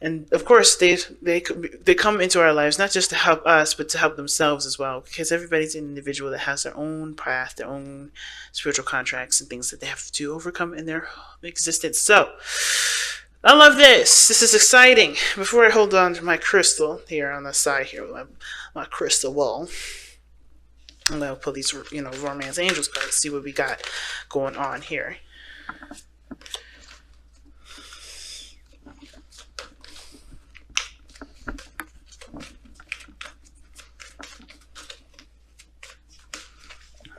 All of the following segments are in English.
And of course, they come into our lives not just to help us, but to help themselves as well. Because everybody's an individual that has their own path, their own spiritual contracts, and things that they have to overcome in their existence. So, I love this. This is exciting. Before I hold on to my crystal here on the side here, my crystal wall, I'm gonna pull these, romance angels cards. See what we got going on here.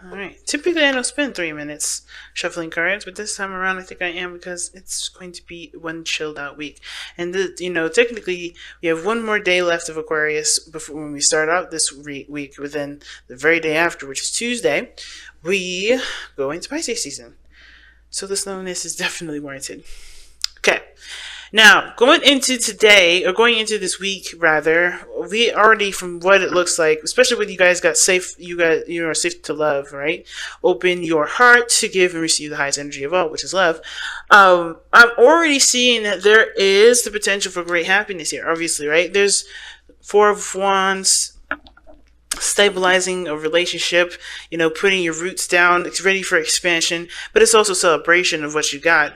Alright, typically I don't spend 3 minutes shuffling cards, but this time around I think I am because it's going to be one chilled out week. And, technically we have one more day left of Aquarius before when we start out this week, but then the very day after, which is Tuesday, we go into Pisces season. So the slowness is definitely warranted. Okay. Now, going into this week, rather, we already, from what it looks like, especially when you guys got safe, you are safe to love, right? Open your heart to give and receive the highest energy of all, which is love. I'm already seeing that there is the potential for great happiness here, obviously, right? There's Four of Wands, stabilizing a relationship, putting your roots down. It's ready for expansion, but it's also celebration of what you got.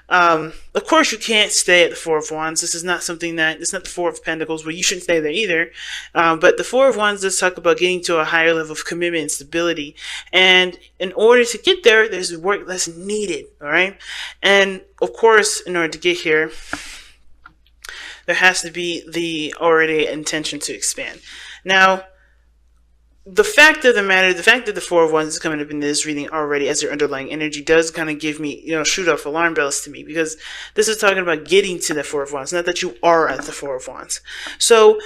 Of course, you can't stay at the Four of Wands. This is not it's not the Four of Pentacles, where you shouldn't stay there either. But the Four of Wands does talk about getting to a higher level of commitment and stability. And in order to get there, there's work that's needed, all right? And of course, in order to get here, there has to be the already intention to expand. Now, the fact of the Four of Wands is coming up in this reading already as your underlying energy does kind of give me, shoot off alarm bells to me, because this is talking about getting to the Four of Wands, not that you are at the Four of Wands. So,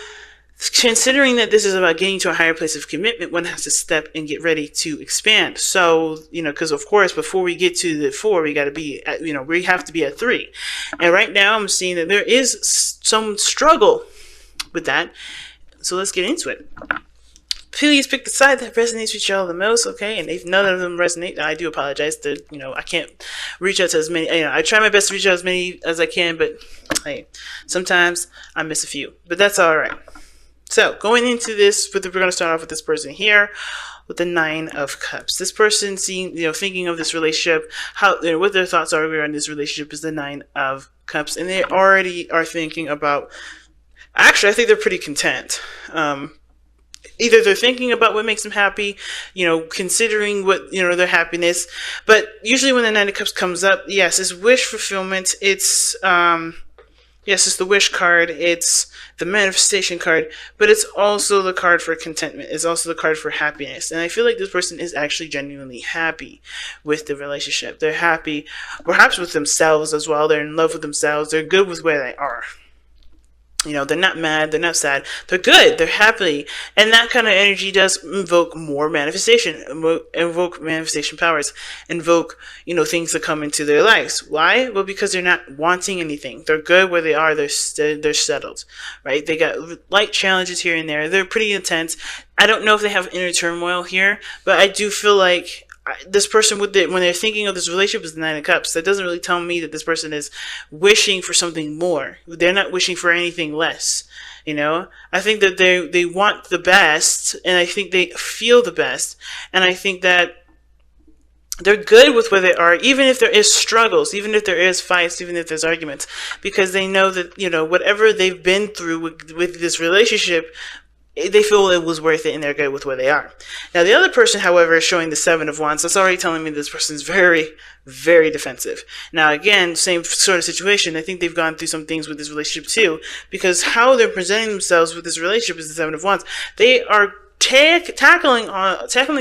considering that this is about getting to a higher place of commitment, one has to step and get ready to expand. So, because of course, before we get to the 4, we got to be at, we have to be at 3. And right now I'm seeing that there is some struggle with that. So let's get into it. Please pick the side that resonates with y'all the most, okay? And if none of them resonate, I do apologize. That I can't reach out to as many. I try my best to reach out as many as I can, but hey, sometimes I miss a few. But that's all right. So going into this, we're going to start off with this person here, with the 9 of Cups. This person thinking of this relationship, what their thoughts are around this relationship is the 9 of Cups, and they already are thinking about. Actually, I think they're pretty content. Either they're thinking about what makes them happy, considering what, their happiness. But usually when the 9 of Cups comes up, yes, it's wish fulfillment. It's, it's the wish card. It's the manifestation card. But it's also the card for contentment. It's also the card for happiness. And I feel like this person is actually genuinely happy with the relationship. They're happy, perhaps with themselves as well. They're in love with themselves. They're good with where they are. They're not mad, they're not sad, they're good, they're happy. And that kind of energy does invoke more manifestation, invoke manifestation powers, invoke, things that come into their lives. Why? Well, because they're not wanting anything. They're good where they are, they're settled, right? They got light challenges here and there. They're pretty intense. I don't know if they have inner turmoil here, but I do feel like this person, when they're thinking of this relationship, is the 9 of Cups. That doesn't really tell me that this person is wishing for something more. They're not wishing for anything less. I think that they want the best, and I think they feel the best, and I think that they're good with where they are, even if there is struggles, even if there is fights, even if there's arguments, because they know that whatever they've been through with this relationship, they feel it was worth it, and they're good with where they are. Now, the other person, however, is showing the 7 of Wands. That's already telling me this person is very, very defensive. Now, again, same sort of situation. I think they've gone through some things with this relationship too, because how they're presenting themselves with this relationship is the 7 of Wands. They are tackling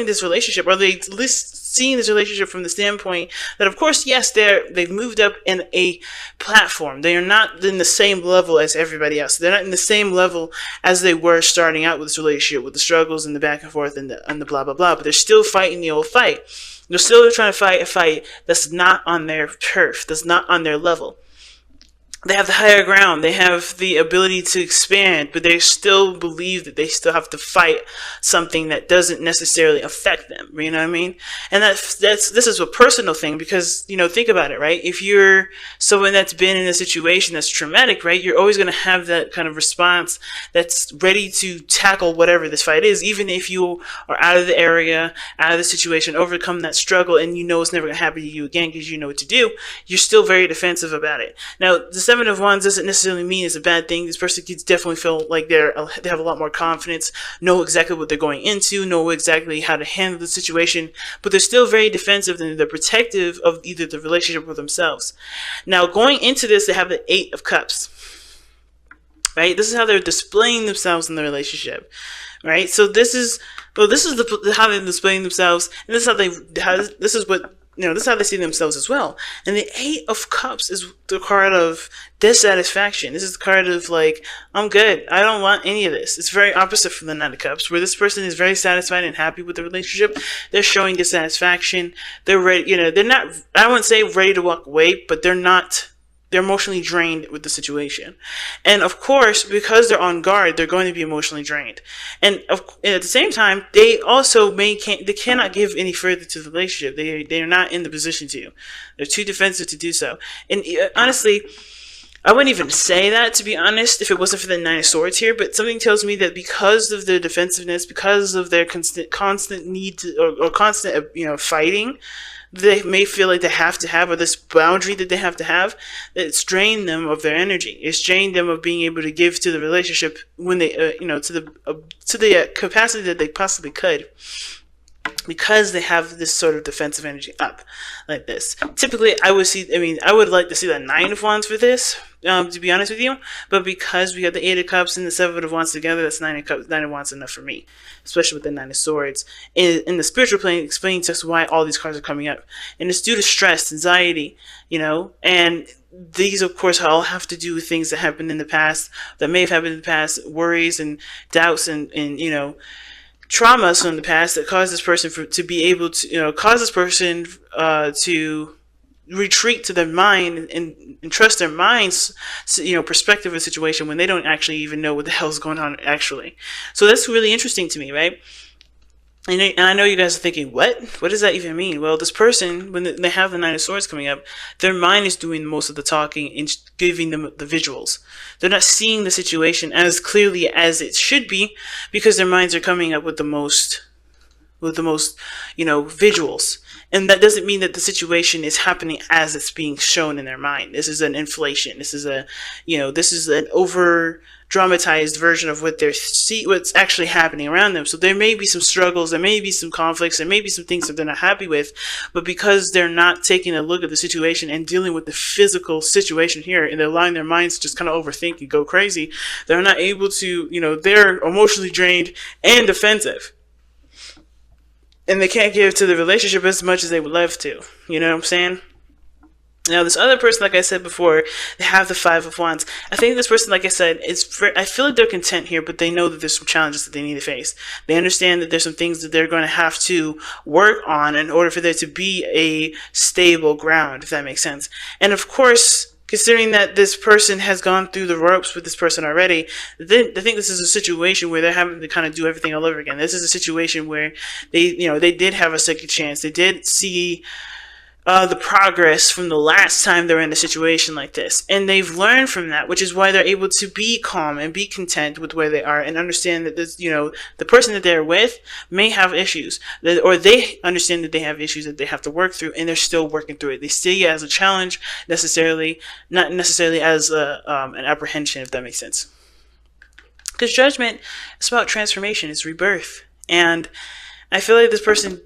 this relationship, or they at least seeing this relationship from the standpoint that, of course, yes, they've moved up in a platform. They are not in the same level as everybody else. They're not in the same level as they were starting out with this relationship, with the struggles and the back and forth and the blah, blah, blah. But they're still fighting the old fight. They're still trying to fight a fight that's not on their turf, that's not on their level. they have the higher ground. They have the ability to expand, but they still believe that they still have to fight something that doesn't necessarily affect them. You know what I mean? And this is a personal thing because, think about it, right? If you're someone that's been in a situation that's traumatic, right, you're always going to have that kind of response that's ready to tackle whatever this fight is, even if you are out of the area, out of the situation, overcome that struggle, and it's never going to happen to you again because you know what to do. You're still very defensive about it. Now, the Seven of Wands doesn't necessarily mean it's a bad thing. This person could definitely feel like they have a lot more confidence, know exactly what they're going into, know exactly how to handle the situation, but they're still very defensive and they're protective of either the relationship or themselves. Now, going into this, they have the Eight of Cups, right? This is how they're displaying themselves in the relationship, right? So this is how they're displaying themselves, and this is how they see themselves as well. And the Eight of Cups is the card of dissatisfaction. This is the card of like, I'm good. I don't want any of this. It's very opposite from the Nine of Cups, where this person is very satisfied and happy with the relationship. They're showing dissatisfaction. They're ready, they're not, I wouldn't say ready to walk away, but they're emotionally drained with the situation. And of course, because they're on guard, they're going to be emotionally drained. And at the same time, they also they cannot give any further to the relationship. They are not in the position to. They're too defensive to do so. And honestly, I wouldn't even say that, to be honest, if it wasn't for the Nine of Swords here, but something tells me that because of their defensiveness, because of their constant need to, or constant, fighting, they may feel like they have to have, or this boundary that they have to have, that it's drained them of their energy. It's drained them of being able to give to the relationship when they, to the capacity that they possibly could, because they have this sort of defensive energy up like this. Typically, I would like to see that Nine of Wands for this, to be honest with you, but because we got the Eight of Cups and the Seven of Wands together, that's Nine of Wands enough for me, especially with the Nine of Swords. In the spiritual plane, explaining to us why all these cards are coming up. And it's due to stress, anxiety, and these, of course, all have to do with things that happened in the past, that may have happened in the past, worries and doubts and traumas from the past that cause this person to be able to, to retreat to their mind and trust their mind's, perspective of the situation when they don't actually even know what the hell's going on actually. So that's really interesting to me, right? And I know you guys are thinking, what does that even mean? Well, this person, when they have the Nine of Swords coming up, their mind is doing most of the talking and giving them the visuals. They're not seeing the situation as clearly as it should be because their minds are coming up with the most, visuals. And that doesn't mean that the situation is happening as it's being shown in their mind. This is an inflation. This is an over dramatized version of what's actually happening around them. So there may be some struggles, there may be some conflicts, there may be some things that they're not happy with, but because they're not taking a look at the situation and dealing with the physical situation here, and they're allowing their minds to just kind of overthink and go crazy, they're not able to, they're emotionally drained and defensive. And they can't give to the relationship as much as they would love to. You know what I'm saying? Now, this other person, like I said before, they have the Five of Wands. I think this person, like I said, I feel like they're content here, but they know that there's some challenges that they need to face. They understand that there's some things that they're going to have to work on in order for there to be a stable ground, if that makes sense. And of course, considering that this person has gone through the ropes with this person already, I think this is a situation where they're having to kind of do everything all over again. This is a situation where they did have a second chance. They did see the progress from the last time they were in a situation like this, and they've learned from that, which is why they're able to be calm and be content with where they are and understand that this, the person that they're with may have issues, or they understand that they have issues that they have to work through, and they're still working through it. They see it as a challenge, not necessarily as an apprehension, if that makes sense. Because Judgment is about transformation, it's rebirth, and I feel like this person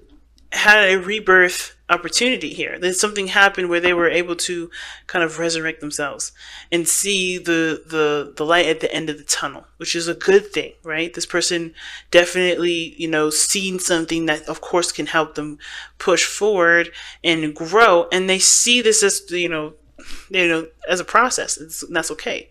had a rebirth opportunity here. That something happened where they were able to kind of resurrect themselves and see the light at the end of the tunnel, which is a good thing, right? This person definitely, seen something that of course can help them push forward and grow, and they see this as, as a process, and that's okay.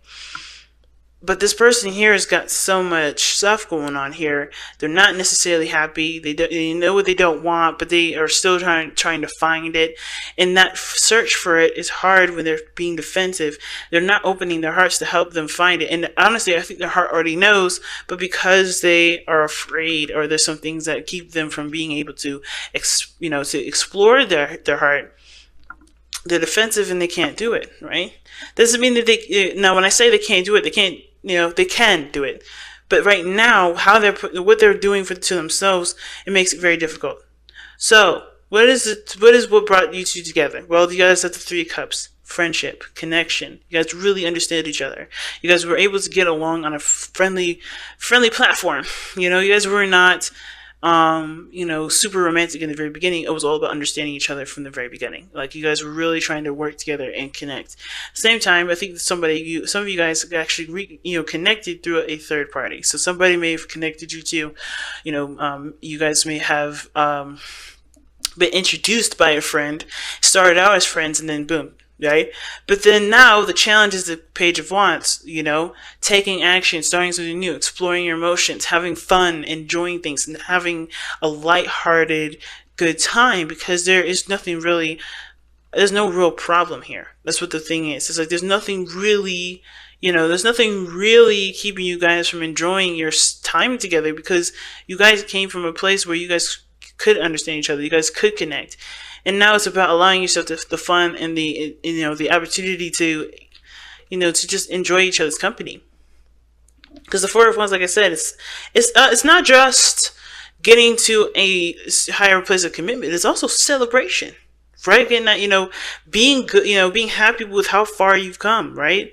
But this person here has got so much stuff going on here. They're not necessarily happy. They know what they don't want, but they are still trying to find it. And that search for it is hard when they're being defensive. They're not opening their hearts to help them find it. And honestly, I think their heart already knows, but because they are afraid, or there's some things that keep them from being able to, to explore their heart, they're defensive and they can't do it, right? Doesn't mean that now when I say they can't do it, they can't, they can do it. But right now, what they're doing to themselves, it makes it very difficult. So, what brought you two together? Well, you guys have the 3 cups. Friendship, connection. You guys really understood each other. You guys were able to get along on a friendly platform. You guys were not super romantic in the very beginning. It was all about understanding each other from the very beginning. Like, you guys were really trying to work together and connect. Same time, I think some of you guys actually connected through a third party. So somebody may have connected you to, you guys may have been introduced by a friend, started out as friends, and then boom. Right? But then now the challenge is the Page of Wands, taking action, starting something new, exploring your emotions, having fun, enjoying things, and having a lighthearted, good time, because there's no real problem here. That's what the thing is. It's like there's nothing really keeping you guys from enjoying your time together, because you guys came from a place where you guys could understand each other, you guys could connect. And now it's about allowing yourself the fun and the opportunity to, to just enjoy each other's company. Because the 4 of Wands, like I said, it's not just getting to a higher place of commitment. It's also celebration, right? Getting that, being good, being happy with how far you've come, right?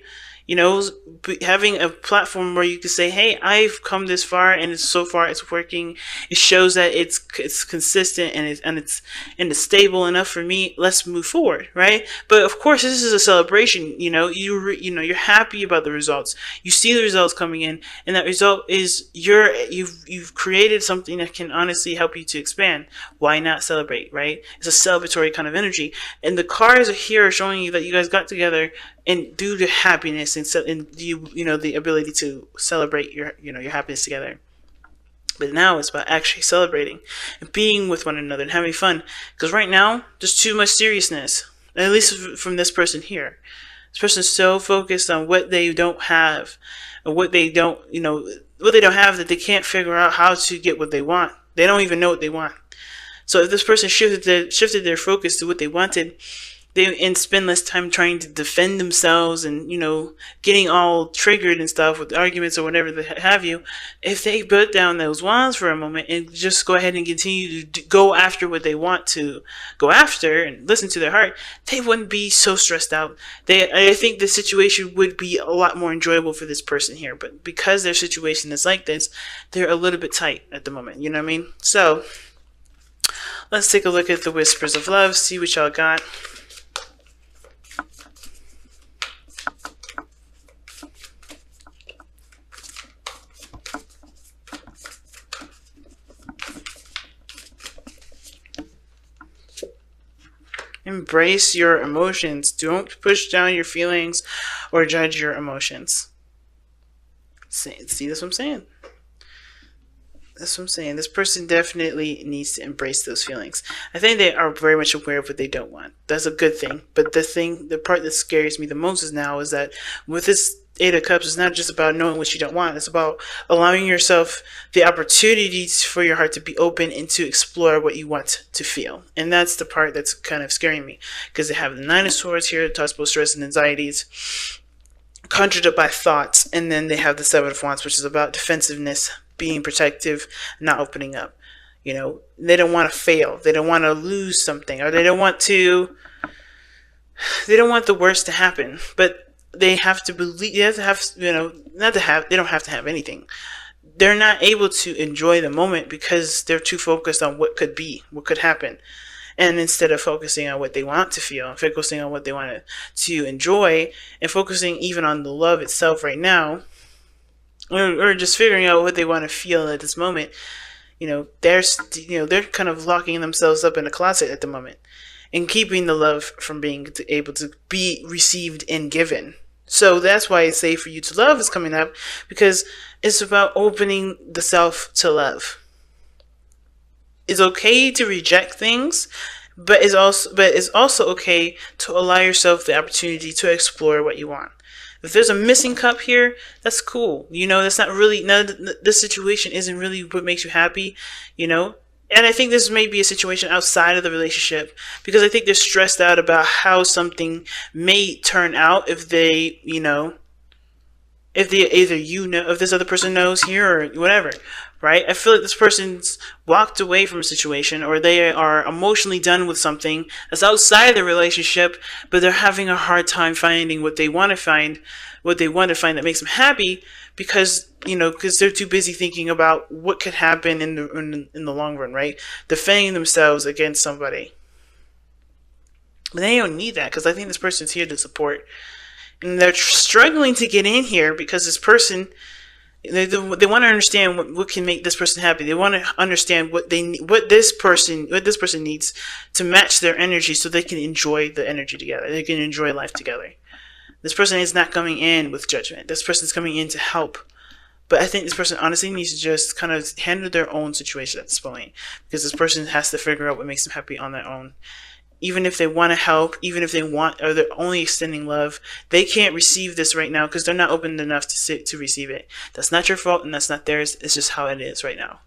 Having a platform where you can say, hey, I've come this far, and so far it's working. It shows that it's consistent and it's stable enough for me. Let's move forward, right? But of course, this is a celebration. You're happy about the results. You see the results coming in, and that result is you've created something that can honestly help you to expand. Why not celebrate, right? It's a celebratory kind of energy, and the cards are here showing you that you guys got together and due to happiness and the ability to celebrate your happiness together. But now it's about actually celebrating and being with one another and having fun. Because right now there's too much seriousness, at least from this person here. This person's so focused on what they don't have, or what they don't have, that they can't figure out how to get what they want. They don't even know what they want. So if this person shifted their focus to what they wanted, and spend less time trying to defend themselves and, getting all triggered and stuff with arguments or whatever they have you. If they put down those wands for a moment and just go ahead and continue to go after what they want to go after and listen to their heart, they wouldn't be so stressed out. I think the situation would be a lot more enjoyable for this person here. But because their situation is like this, they're a little bit tight at the moment. You know what I mean? So let's take a look at the Whispers of Love, see what y'all got. Embrace your emotions. Don't push down your feelings or judge your emotions. See, that's what I'm saying. That's what I'm saying. This person definitely needs to embrace those feelings. I think they are very much aware of what they don't want. That's a good thing. But the part that scares me the most is that with this 8 of Cups, it's not just about knowing what you don't want. It's about allowing yourself the opportunities for your heart to be open and to explore what you want to feel. And that's the part that's kind of scaring me, because they have the 9 of Swords here, that talks about stress and anxieties, conjured up by thoughts. And then they have the 7 of Wands, which is about defensiveness, being protective, not opening up. They don't want to fail. They don't want to lose something, or they don't want the worst to happen. But they have to believe, they don't have to have anything. They're not able to enjoy the moment because they're too focused on what could be, what could happen. And instead of focusing on what they want to feel, focusing on what they want to enjoy, and focusing even on the love itself right now, or just figuring out what they want to feel at this moment, they're kind of locking themselves up in a closet at the moment and keeping the love from being able to be received and given. So that's why it's safe for you to love is coming up, because it's about opening the self to love. It's okay to reject things, but it's also okay to allow yourself the opportunity to explore what you want. If there's a missing cup here, that's cool. That's not really, this situation isn't really what makes you happy, you know. And I think this may be a situation outside of the relationship, because I think they're stressed out about how something may turn out if they, if they either if this other person knows here or whatever, right? I feel like this person's walked away from a situation, or they are emotionally done with something that's outside the relationship, but they're having a hard time finding what they want to find, that makes them happy, because they're too busy thinking about what could happen in the long run, right? Defending themselves against somebody. But they don't need that, because I think this person's here to support. And they're struggling to get in here because this person, they want to understand what can make this person happy. They want to understand what this person needs to match their energy, so they can enjoy the energy together. They can enjoy life together. This person is not coming in with judgment. This person is coming in to help. But I think this person honestly needs to just kind of handle their own situation at this point, because this person has to figure out what makes them happy on their own. Even if they want to help, even if or they're only extending love, they can't receive this right now because they're not open enough to receive it. That's not your fault, and that's not theirs. It's just how it is right now.